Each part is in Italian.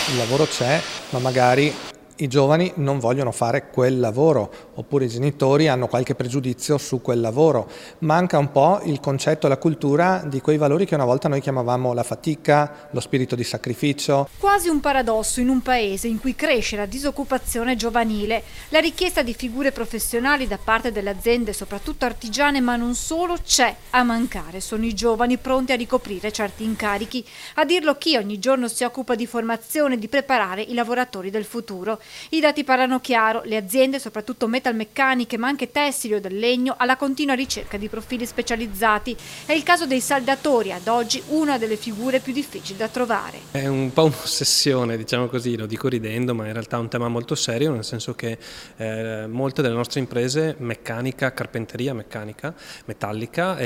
Il lavoro c'è, ma magari i giovani non vogliono fare quel lavoro, oppure i genitori hanno qualche pregiudizio su quel lavoro. Manca un po' il concetto e la cultura di quei valori che una volta noi chiamavamo la fatica, lo spirito di sacrificio. Quasi un paradosso in un paese in cui cresce la disoccupazione giovanile. La richiesta di figure professionali da parte delle aziende, soprattutto artigiane, ma non solo, c'è. A mancare sono i giovani pronti a ricoprire certi incarichi. A dirlo chi ogni giorno si occupa di formazione e di preparare i lavoratori del futuro. I dati parlano chiaro, le aziende, soprattutto metalmeccaniche ma anche tessili o del legno, alla continua ricerca di profili specializzati. È il caso dei saldatori, ad oggi una delle figure più difficili da trovare. È un po' un'ossessione, diciamo così, lo dico ridendo, ma in realtà è un tema molto serio, nel senso che molte delle nostre imprese, meccanica, carpenteria meccanica, metallica,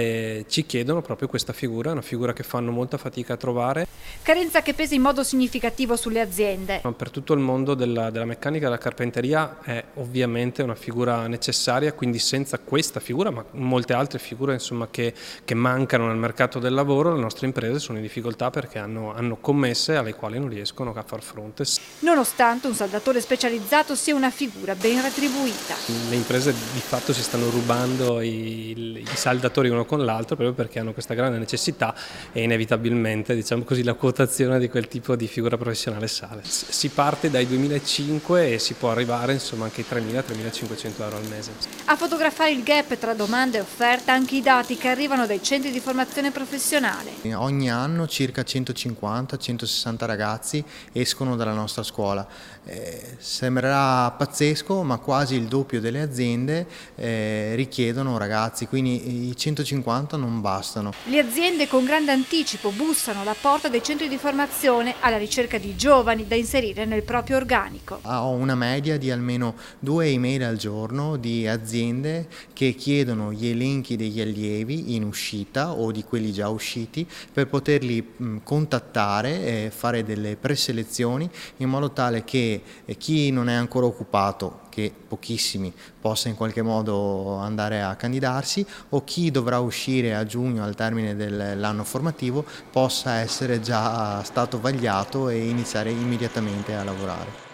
ci chiedono proprio questa figura, una figura che fanno molta fatica a trovare. Carenza che pesa in modo significativo sulle aziende. Per tutto il mondo della meccanica e della carpenteria è ovviamente una figura necessaria, quindi senza questa figura, ma molte altre figure insomma, che mancano nel mercato del lavoro, le nostre imprese sono in difficoltà perché hanno commesse alle quali non riescono a far fronte. Nonostante un saldatore specializzato sia una figura ben retribuita. Le imprese di fatto si stanno rubando i saldatori uno con l'altro proprio perché hanno questa grande necessità e inevitabilmente, diciamo così, la quotazione di quel tipo di figura professionale sale. Si parte dai 2005 e si può arrivare insomma anche ai 3.000-3.500 euro al mese. A fotografare il gap tra domanda e offerta anche i dati che arrivano dai centri di formazione professionale. Ogni anno circa 150-160 ragazzi escono dalla nostra scuola. Sembrerà pazzesco, ma quasi il doppio delle aziende richiedono ragazzi, quindi i 150 non bastano. Le aziende con grande anticipo bussano alla porta dei centri di formazione alla ricerca di giovani da inserire nel proprio organico. Ho una media di almeno 2 email al giorno di aziende che chiedono gli elenchi degli allievi in uscita o di quelli già usciti per poterli contattare e fare delle preselezioni in modo tale che chi non è ancora occupato, che pochissimi, possa in qualche modo andare a candidarsi, o chi dovrà uscire a giugno al termine dell'anno formativo possa essere già stato vagliato e iniziare immediatamente a lavorare.